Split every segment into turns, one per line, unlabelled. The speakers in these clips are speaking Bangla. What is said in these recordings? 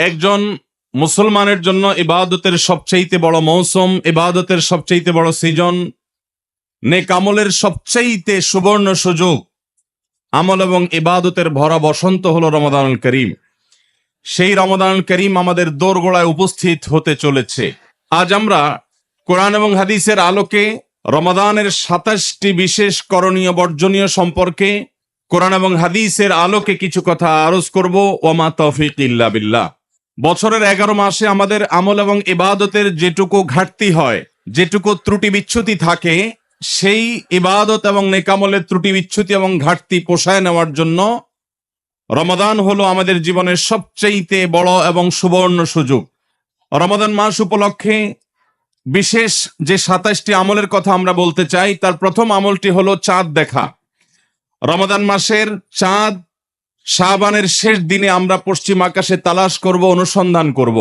একজন মুসলমানের জন্য ইবাদতের সবচাইতে বড় মৌসুম, ইবাদতের সবচাইতে বড় সিজন, নেক আমলের সবচাইতে সুবর্ণ সুযোগ, আমল এবং ইবাদতের ভরা বসন্ত হলো রমাদানুল করিম। সেই রমাদানুল করিম আমাদের দোরগোড়ায় উপস্থিত হতে চলেছে। আজ আমরা কোরআন এবং হাদিসের আলোকে রমাদানের 27টি বিশেষ করণীয় বর্জনীয় সম্পর্কে কোরআন এবং হাদিসের আলোকে কিছু কথা আরজ করব। ওমা তৌফিক ইল্লা বিল্লাহ। বছরের 11 মাসে আমাদের আমল এবং ইবাদতের যেটুকু ঘাটতি হয়, যেটুকু ত্রুটি বিচ্যুতি থাকে, সেই ইবাদত এবং নেকামলের ত্রুটি বিচ্যুতি এবং ঘাটতি পোষায় নেওয়ার জন্য রমাদান হলো আমাদের জীবনের সবচেয়ে বড় এবং সুবর্ণ সুযোগ। রমাদান মাস উপলক্ষে বিশেষ যে 27টি আমলের কথা আমরা বলতে চাই, তার প্রথম আমলটি হলো চাঁদ দেখা। রমাদান মাসের চাঁদ শাবানের শেষ দিনে আমরা পশ্চিম আকাশে তালাশ করব, অনুসন্ধান করব।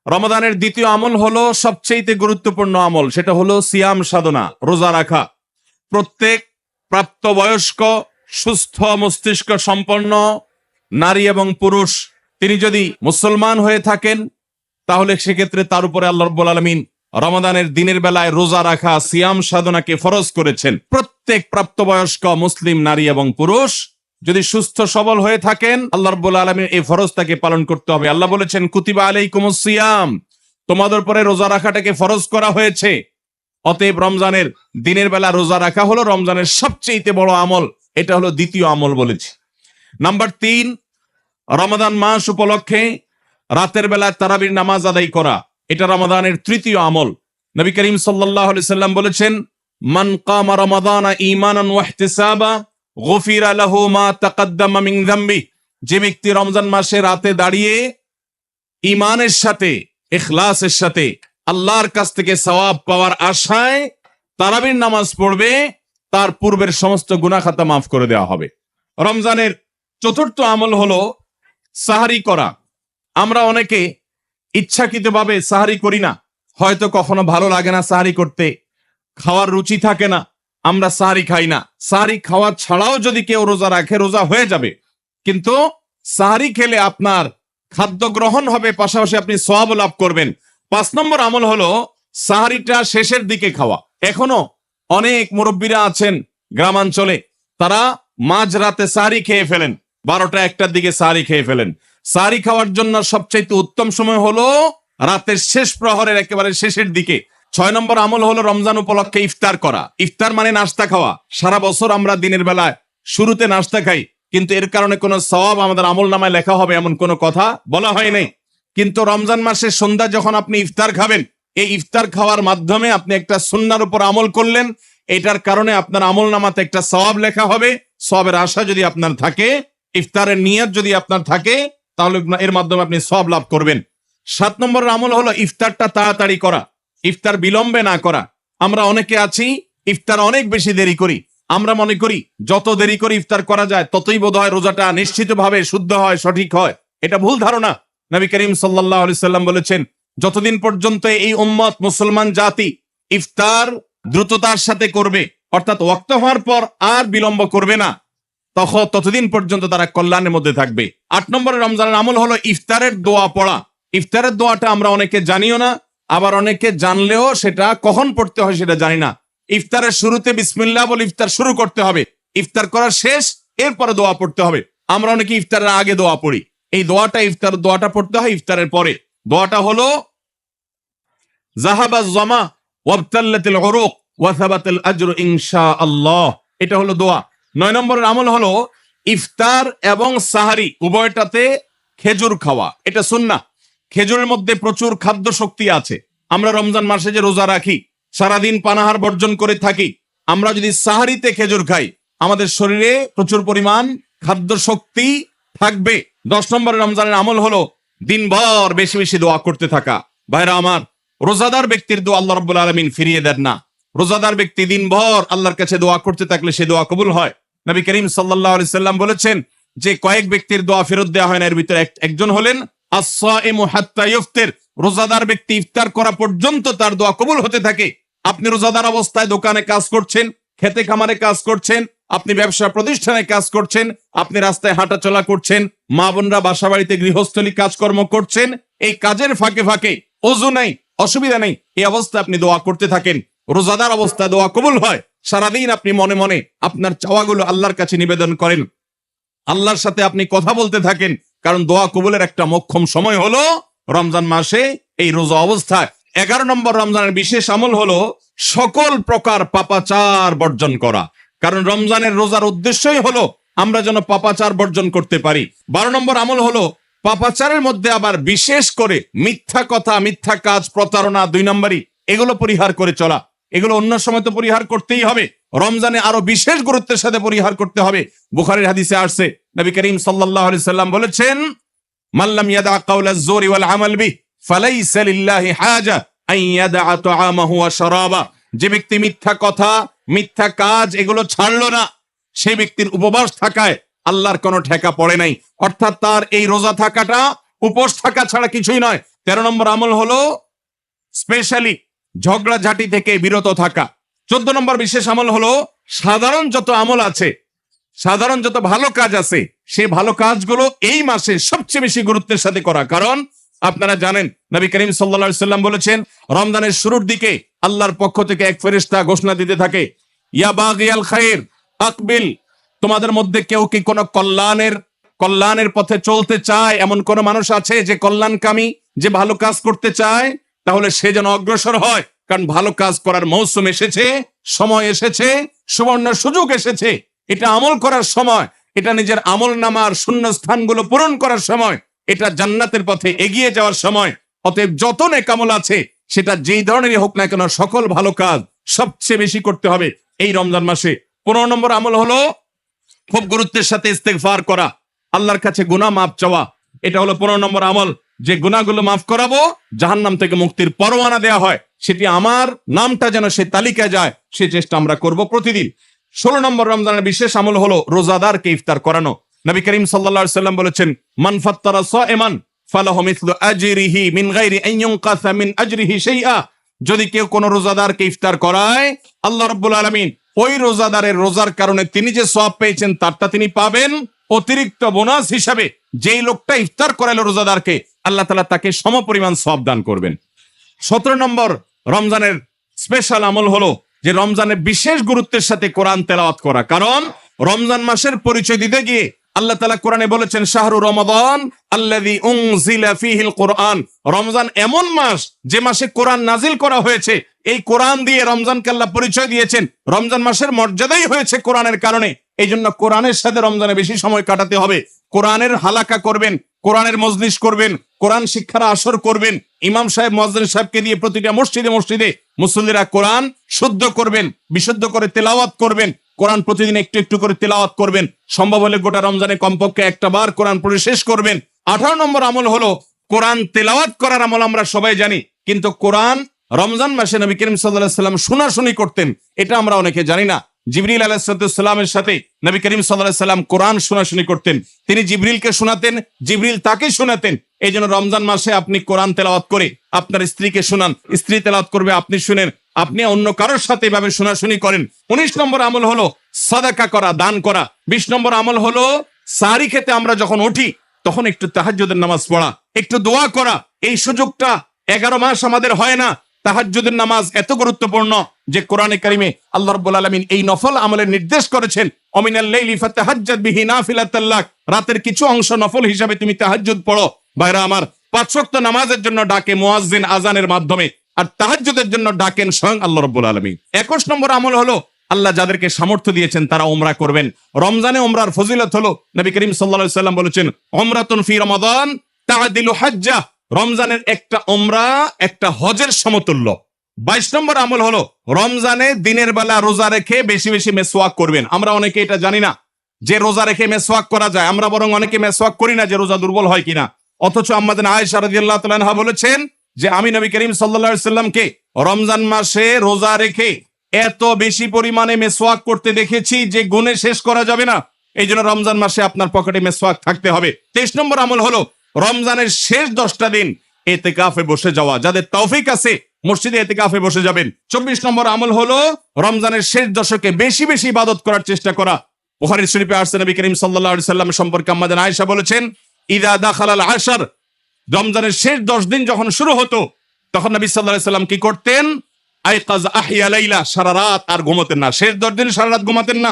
রমাদানের দ্বিতীয় আমল হলো সবচেয়ে গুরুত্বপূর্ণ আমল, সেটা হলো সিয়াম সাধনা, রোজা রাখা। প্রত্যেক প্রাপ্তবয়স্ক সুস্থ মস্তিষ্ক সম্পন্ন নারী এবং পুরুষ তিনি যদি মুসলমান হয়ে থাকেন, তাহলে সেক্ষেত্রে তার উপরে আল্লাহ রাব্বুল আলামিন রমাদানের দিনের বেলায় রোজা রাখা, সিয়াম সাধনাকে ফরজ করেছেন। প্রত্যেক প্রাপ্তবয়স্ক মুসলিম নারী এবং পুরুষ যদি সুস্থ সবল হয়ে থাকেন, আল্লাহ রাব্বুল আলামিন এই ফরজটাকে পালন করতে হবে। আল্লাহ বলেছেন, কুতিবা আলাইকুমুস সিয়াম, তোমাদের উপরে রোজা রাখাটাকে ফরজ করা হয়েছে। অতএব রমজানের দিনের বেলা রোজা রাখা হলো রমজানের সবচেয়ে বড় আমল। এটা হলো দ্বিতীয় আমল বলেছি। নাম্বার 3, রমাদান মাস উপলক্ষে রাতের বেলায় তারাবির নামাজ আদায় করা, এটা রমাদানের তৃতীয় আমল। নবী করিম সাল্লাল্লাহু আলাইহি সাল্লাম বলেছেন, মান কামা রমাদানা ঈমানান ওয়া ইহতিসাবা গুফিরা লাহু মা তাকাদ্দামা মিন যামবি। যে ব্যক্তি রমজান মাসে রাতে দাঁড়িয়ে ঈমানের সাথে, ইখলাসের সাথে আল্লাহর কাছ থেকে সওয়াব পাওয়ার আশায় তারাবির নামাজ পড়বে, তার পূর্বের সমস্ত গুনাহ খাতা মাফ করে দেওয়া হবে। রমজানের চতুর্থ আমল হলো সাহারি করা। আমরা অনেকে ইচ্ছাকৃতভাবে সাহারি করি না, হয়তো কখনো ভালো লাগে না সাহারি করতে, খাওয়ার রুচি থাকে না, আমরা সাহারি খাই না। সাহারি খাওয়া ছাড়াও যদি কেউ রোজা রাখে, রোজা হয়ে যাবে, কিন্তু সাহারি খেলে আপনার খাদ্য গ্রহণ হবে, পাশাপাশি আপনি সওয়াব লাভ করবেন। 5 নম্বর আমল হলো সাহারিটা শেষের দিকে খাওয়া। এখনো অনেক মুরব্বীরা আছেন গ্রামাঞ্চলে, তারা মাঝরাতে সাহারি খেয়ে ফেলেন, 12টা-1টার দিকে সাহারি খেয়ে ফেলেন। সাহারি খাওয়ার জন্য সবচাইতে উত্তম সময় হলো রাতের শেষ প্রহরের একেবারে শেষের দিকে। 6 নম্বর আমল হলো রমজান উপলক্ষে ইফতার করা। ইফতার মানে নাস্তা খাওয়া। সারা বছর আমরা দিনের বেলায় শুরুতে নাস্তা খাই, কিন্তু এর কারণে কোনো সওয়াব আমাদের আমল নামায় লেখা হবে এমন কোনো কথা বলা হয় নাই। কিন্তু রমজান মাসের সন্ধ্যা যখন আপনি ইফতার খাবেন, এই ইফতার খাওয়ার মাধ্যমে আপনি একটা সুন্নাহর উপর আমল করলেন, এটার কারণে আপনার আমল নামাতে একটা সওয়াব লেখা হবে। সওয়াবের আশা যদি আপনার থাকে, ইফতারের নিয়ত যদি আপনার থাকে, তাহলে এর মাধ্যমে আপনি সওয়াব লাভ করবেন। 7 নম্বর আমল হলো ইফতারটা তাড়াতাড়ি করা, ইফতার বিলম্বে না করা। আমরা অনেকে আছি ইফতার অনেক বেশি দেরি করি। আমরা মনে করি যত দেরি করে ইফতার করা যায় ততই বোধহয় রোজাটা নিশ্চিতভাবে শুদ্ধ হয়, সঠিক হয়। এটা ভুল ধারণা। নবী করিম সাল্লাল্লাহু আলাইহি সাল্লাম বলেছেন, যতদিন পর্যন্ত এই উম্মত মুসলমান জাতি ইফতার দ্রুততার সাথে করবে, অর্থাৎ ওয়াক্ত হওয়ার পর আর বিলম্ব করবে না, ততদিন পর্যন্ত তারা কল্যাণের মধ্যে থাকবে। 8 নম্বরের রমজানের আমল হলো ইফতারের দোয়া পড়া। ইফতারের দোয়াটা আমরা অনেকে জানিও না, আবার অনেকে জানলেও সেটা কখন পড়তে হয় সেটা জানি না। ইফতারের শুরুতে বিসমিল্লাহ বলে ইফতার শুরু করতে হবে, ইফতার করার শেষ, এরপরে দোয়া পড়তে হবে। আমরা অনেকে ইফতারের আগে দোয়া পড়ি, এই ইফতার দোয়াটা পড়তে হয় ইফতারের পরে। দোয়াটা হলো যাহাবাজ জামা ওয়াবতাল্লাতিল উরুক ওয়া সাবাতাল আজরু ইনশাআল্লাহ। এটা হলো দোয়া। 9 নম্বরের আমল হলো ইফতার এবং সাহারি উভয়টাতে খেজুর খাওয়া। এটা সুন্নাহ। খেজুরের মধ্যে প্রচুর খাদ্য শক্তি আছে। আমরা রমজান মাসে যে রোজা রাখি, সারাদিন পানাহার বর্জন করে থাকি, আমরা যদি সাহারিতে খেজুর খাই, আমাদের শরীরে প্রচুর পরিমাণ খাদ্য শক্তি থাকবে। 10 নম্বরের রমজানের আমল হলো দিনভর বেশি বেশি দোয়া করতে থাকা। ভাইরা আমার, রোজাদার ব্যক্তির দোয়া আল্লাহ রাব্বুল আলামিন ফিরিয়ে দেন না। রোজাদার ব্যক্তি দিনভর আল্লাহর কাছে দোয়া করতে থাকলে সে দোয়া কবুল হয়। নবী করিম সাল্লাল্লাহু আলাইহি সাল্লাম বলেছেন যে কয়েক ব্যক্তির দোয়া ফেরত দেওয়া হয় না, এর ভিতরে একজন হলেন আস-সাইমু হাত্তা ইফতির। রোজাদার ব্যক্তি ইফতার করা পর্যন্ত তার দোয়া কবুল হতে থাকে। আপনি রোজাদার অবস্থায় দোকানে কাজ করছেন, খেতে খামারে কাজ করছেন, আপনি ব্যবসা প্রতিষ্ঠানে কাজ করছেন, আপনি রাস্তায় হাঁটাচলা করছেন, মা বোনরা বাসা বাড়িতে গৃহস্থলী কাজকর্ম করছেন, এই কাজের ফাঁকে ফাঁকে ওযু নাই, অসুবিধা নেই, এই অবস্থায় আপনি দোয়া করতে থাকেন। রোজাদার অবস্থায় দোয়া কবুল হয়। সারাদিন আপনি মনে মনে আপনার চাওয়াগুলো আল্লাহর কাছে নিবেদন করেন, আল্লাহর সাথে আপনি কথা বলতে থাকেন, কারণ দোয়া কবুলের একটা মোক্ষম সময় হলো রমজান মাসে এই রোজা অবস্থায়। 11 নম্বর রমজানের বিশেষ আমল হলো সকল প্রকার পাপাচার বর্জন করা, কারণ রমজানের রোজার উদ্দেশ্যই হলো আমরা যেন পাপাচার বর্জন করতে পারি। 12 নম্বর আমল হলো পাপাচারের মধ্যে আবার বিশেষ করে মিথ্যা কথা, মিথ্যা কাজ, প্রতারণা 2 নম্বরই, এগুলো পরিহার করে চলা। এগুলো অন্য সময় তো পরিহার করতেই হবে, রমজানে আরো বিশেষ গুরুত্বের সাথে পরিহার করতে হবে। বুখারীর হাদিসে আসছে, নবী করিম সাল্লাল্লাহু আলাইহি সাল্লাম বলেছেন, মাল্লাম ইয়াদা কাওলাজ জুরি ওয়াল আমাল বিহি ফালাইসা লিল্লাহি হাজা আন ইয়াদা তাআমাহু ওয়া শারাবা। যে ব্যক্তি মিথ্যা কথা, মিথ্যা কাজ এগুলো ছাড়লো না, সেই ব্যক্তির উপবাস থাকায় আল্লাহর কোনো ঠেকা পড়ে নাই। অর্থাৎ তার এই রোজা থাকাটা উপোস থাকা ছাড়া কিছুই নয়। 13 নম্বর আমল হলো স্পেশালি ঝগড়াঝাটি থেকে বিরত থাকা। 14 নম্বর বিশেষ আমল হলো সাধারণ যত আমল আছে, সাধারণ যত ভালো কাজ আছে, সেই ভালো কাজগুলো এই মাসে সবচেয়ে বেশি গুরুত্বের সাথে করা। কারণ আপনারা জানেন নবী করিম সাল্লাল্লাহু আলাইহি সাল্লাম বলেছেন, রমজানের শুরুর দিকে আল্লাহর পক্ষ থেকে এক ফেরেশতা ঘোষণা দিতে থাকে, ইয়া বাগিয়াল খায়র আকবিল। তোমাদের মধ্যে কেউ কি কোনো কল্যাণের পথে চলতে চায়, এমন কোন মানুষ আছে যে কল্যাণকামী, যে ভালো কাজ করতে চায়? তাহলে সে যেন অগ্রসর হয়, কারণ ভালো কাজ করার মৌসুম এসেছে, সময় এসেছে, সুবর্ণ সুযোগ এসেছে। এটা আমল করার সময়, এটা নিজের আমল নামার শূন্য স্থানগুলো পূরণ করার সময়, এটা জান্নাতের পথে এগিয়ে যাওয়ার সময়। অতএব যত নেক আমল আছে, সেটা যেই ধরনেরই হোক না কেন, সকল ভালো কাজ সবচেয়ে বেশি করতে হবে এই রমজান মাসে। 15 নম্বর আমল হলো খুব গুরুত্বের সাথে ইস্তেগফার করা, আল্লাহর কাছে গুনাহ মাফ চাওয়া। এটা হলো 15 নম্বর আমল, যে গুনাহগুলো মাফ করাবো, জাহান্নাম থেকে মুক্তির পরোয়ানা দেয়া হয়, সেটি আমার নামটা যেন সে তালিকায় যায়, সে চেষ্টা আমরা করব প্রতিদিন। 16 নম্বর রমজানের বিশেষ আমল হলো রোজাদারকে ইফতার করানো। নবী করিম সাল্লাল্লাহু আলাইহি সাল্লাম বলেছেন, মান ফাত্তারা সাইমান ফালাহু মিসলু আজরিহি মিন গায়রি আন ইউনকাসা মিন আজরিহি শাইআ। যদি কেউ কোনো রোজাদারকে ইফতার করায়, আল্লাহ রাব্বুল আলামিন ওই রোজাদারের রোজার কারণে তিনি যে সওয়াব পেয়েছেন তারটা তিনি পাবেন। অতিরিক্ত বোনাস হিসাবে যেই লোকটা ইফতার করালো রোজাদারকে, আল্লাহ তাআলা তাকে সমপরিমাণ সওয়াব দান করবেন। 17 নম্বর রমজানের স্পেশাল আমল হলো যে রমজানের বিশেষ গুরুত্বের সাথে কোরআন তেলাওয়াত করা। কারণ রমজান মাসের পরিচয় দিতে গিয়ে আল্লাহ তাআলা কোরআনে বলেছেন, শাহরু রমাদান আল্লাযী উনজিলা ফীহিল কোরআন। রমজান এমন মাস যে মাসে কোরআন নাজিল করা হয়েছে। এই কোরআন দিয়ে রমজানকে আল্লাহ পরিচয় দিয়েছেন। রমজান মাসের মর্যাদাই হয়েছে কোরআনের কারণে। এই জন্য কোরআনের সাথে রমজানে বেশি সময় কাটাতে হবে। কোরআনের হালাকা করবেন, কোরআনের মজলিস করবেন, কোরআন শিক্ষার আসর করবেন। ইমাম সাহেব, মুয়াজ্জিন সাহেবকে দিয়ে প্রতিটা মসজিদে মসজিদে মুসল্লিরা কোরআন শুদ্ধ করবেন, বিশুদ্ধ করে তেলাওয়াত করবেন। কোরআন প্রতিদিন একটু একটু করে তেলাওয়াত করবেন। সম্ভব হলে গোটা রমজানে কমপক্ষে একটা বার কোরআন পড়ে শেষ করবেন। 18 নম্বর আমল হলো কোরআন তেলাওয়াত করার আমল। আমরা সবাই জানি, কিন্তু কোরআন রমজান মাসে নবী করিম সাল্লাল্লাহু আলাইহি সাল্লাম শোনাশুনি করতেন, এটা আমরা অনেকে জানি না। জিবরিল আলাইহিস সালামের সাথে নবী করিম সাল্লাল্লাহু আলাইহি সাল্লাম কোরআন শোনাশুনি করতেন। তিনি জিবরিলকে শোনাতেন, জিবরিল তাকে শোনাতেন। এই জন্য রমজান মাসে আপনি কোরআন তেলাওয়াত করে আপনার স্ত্রীকে শোনান, স্ত্রী তেলাওয়াত করবে, আপনি শুনেন, আপনি অন্য কারোর সাথে এভাবে শোনাশুনি করেন। 19 নম্বর আমল হলো সাদাকা করা, দান করা। 20 নম্বর আমল হলো সাহরি খেতে আমরা যখন উঠি তখন একটু তাহাজ্জুদের নামাজ পড়া, একটু দোয়া করা। এই সুযোগটা 11 মাস আমাদের হয় না। তাহাজ্জুদের নামাজ এত গুরুত্বপূর্ণ যে কোরআনে কারিমে আল্লাহ রাব্বুল আলামিন এই নফল আমলের নির্দেশ করেছেন, অমিনাল লাইলি ফাতাহাজ্জাদ বিহি নাফিলাতাল লাক। রাতের কিছু অংশ নফল হিসাবে তুমি তাহাজ্জুদ পড়ো। ভাইরা আমার, 5 ওয়াক্ত নামাজের জন্য ডাকে মুয়াজ্জিন আজানের মাধ্যমে, আর তাহাজ্জুদের জন্য ডাকেন স্বয়ং আল্লাহ রাব্বুল আলামিন। 21 নম্বর আমল হলো আল্লাহ যাদেরকে সামর্থ্য দিয়েছেন তারা উমরা করবেন। রমজানে উমরার ফজিলত হলো, নবী করিম সাল্লাল্লাহু আলাইহি সাল্লাম বলেছেন, উমরাতুন ফি রমাদান তা'দিলু হাজ্জা। রমজানের একটা উমরা একটা হজের সমতুল্য। 22 নম্বর আমল হলো রমজানে দিনের বেলা রোজা রেখে বেশি বেশি মেসওয়াক করবেন। আমরা অনেকে এটা জানি না যে রোজা রেখে মেসওয়াক করা যায়। আমরা বরং অনেকে মেসওয়াক করি না যে রোজা দুর্বল হয় কিনা। অথচ আম্মাজান আয়েশা রাদিয়াল্লাহু তাআলা আনহা বলেছেন যে আমি নবী করিম সাল্লাল্লাহু আলাইহি সাল্লামকে রমজান মাসে রোজা রেখে এত বেশি পরিমাণে মেসওয়াক করতে দেখেছি যে গুণে শেষ করা যাবে না। এই জন্য রমজান মাসে আপনার পকেটে মেসওয়াক থাকতে হবে। 23 নম্বর আমল হলো রমজানের শেষ 10টা দিন ইতিকাফে বসে যাওয়া। যাদের তৌফিক আছে মসজিদে ইতিকাফে বসে যাবেন। 24 নম্বর আমল হলো রমজানের শেষ দশকে বেশি বেশি ইবাদত করার চেষ্টা করা। বুখারী শরীফে আসছে নবী করিম সাল্লাল্লাহু আলাইহি সাল্লাম সম্পর্কে আম্মা জান আয়েশা বলেছেন, ইদা দাখালাল আশর, রমজানের শেষ 10 দিন যখন শুরু হতো তখন নবী সাল্লাল্লাহু আলাইহি সাল্লাম কি করতেন? আইকাজ আহিয়া লাইলা, সারা রাত আর ঘুমাতেন না। শেষ 10 দিন সারা রাত ঘুমাতেন না।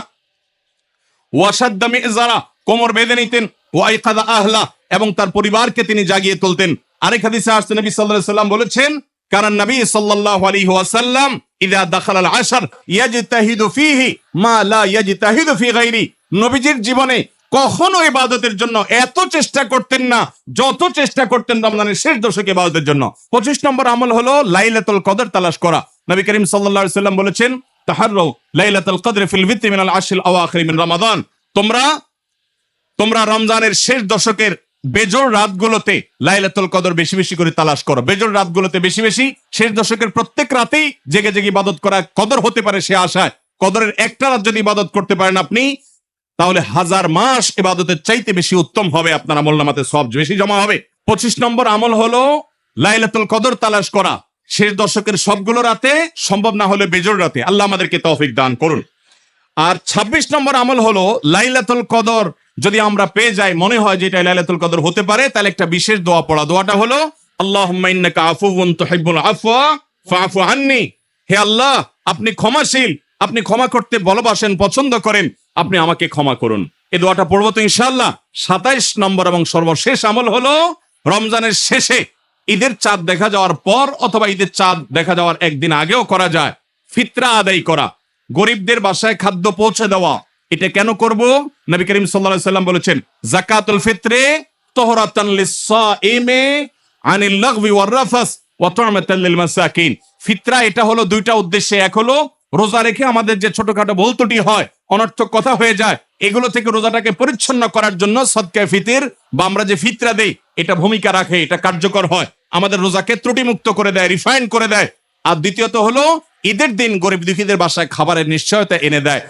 ওয়াসাদ্দা মিজারা, কোমর বেঁধে নিতেন। ওয়াইকাদা আহলা, এবং তার পরিবারকে তিনি জাগিয়ে তুলতেন। আরেক হাদিসে আসছে নবী সাল্লাল্লাহু আলাইহি সাল্লাম বলেছেন, কারণ নবী সাল্লাল্লাহু আলাইহি ওয়াসাল্লাম ইযা দাখালাল আশর ইয়াজতাহিদু ফীহি মা লা ইয়াজতাহিদু ফী গায়রি, নবীজির জীবনে কখনো ইবাদতের জন্য এত চেষ্টা করতেন না যত চেষ্টা করতেন রমজানের শেষ দশকে ইবাদতের জন্য। 25 নম্বর আমল হলো লাইলাতুল কদর তালাশ করা। নবী করিম সাল্লাল্লাহু আলাইহি সাল্লাম বলেছেন, তাহাররু লাইলাতুল কদর ফিল বিত্রি মিনাল আশরিল আওয়াখির মিন রমাদান, তোমরা রমজানের শেষ দশকের বেজোড় রাতগুলোতে লাইলাতুল কদর বেশি বেশি করে তালাশ করো। বেজোড় রাতগুলোতে বেশি বেশি, শেষ দশকের প্রত্যেক রাতেই জেগে জেগে ইবাদত করা কদর হতে পারে সে আশায়। কদরের একটা রাত যদি ইবাদত করতে পারেন আপনি, তাহলে 1000 মাস ইবাদতের চাইতে বেশি উত্তম হবে, আপনার আমলনামাতে সওয়াব বেশি জমা হবে। 25 নম্বর আমল হলো লাইলাতুল কদর তালাশ করা শেষ দশকের সবগুলো রাতে, সম্ভব না হলে বেজোড় রাতে। আল্লাহ আমাদেরকে তৌফিক দান করুন। আর 26 নম্বর আমল হলো লাইলাতুল কদর যদি আমরা পেয়ে যাই, মনে হয় যে এটা লাইলাতুল কদর হতে পারে, তাহলে একটা বিশেষ দোয়া পড়া। দোয়াটা হলো আল্লাহুম্মা ইন্নাকা আফুউন তুহিব্বুল আফওয়া ফাআফু আন্নি, হে আল্লাহ আপনি ক্ষমাশীল, আপনি ক্ষমা করতে ভালোবাসেন, পছন্দ করেন, আপনি আমাকে ক্ষমা করুন। এই দোয়াটা পড়বো তো ইনশাআল্লাহ। 27 নম্বর এবং সর্বশেষ আমল হলো রমজানের শেষে ঈদের চাঁদ দেখা যাওয়ার পর অথবা ঈদের চাঁদ দেখা যাওয়ার একদিন আগেও করা যায় ফিতরা আদায় করা, গরিবদের বাসায় খাদ্য পৌঁছে দেওয়া। এটা কেন করব? নবী করিম সাল্লাল্লাহু আলাইহি সাল্লাম বলেছেন, যাকাতুল ফিত্রে তুহরাতান লিস-সাইমি আনিল লাগবি ওয়ার রাফাস ওয়া তু'মাতান লিল মাসাকিন। ফিতরা এটা হলো দুইটা উদ্দেশ্যে। এক হলো রোজা রেখে আমাদের যে ছোটখাটো ভুল ত্রুটি হয়, অনর্থক কথা হয়ে যায়, এগুলো থেকে রোজাটাকে পরিচ্ছন্ন করার জন্য সদকায়ে ফিতর বা আমরা যে ফিতরা দেই এটা ভূমিকা রাখে, এটা কার্যকর হয়, আমাদের রোজাকে ত্রুটিমুক্ত করে দেয়, রিফাইন করে দেয়। আর দ্বিতীয়ত হলো ঈদের দিন গরিব দুঃখীদের বাসায় খাবারের নিশ্চয়তা এনে দেয়।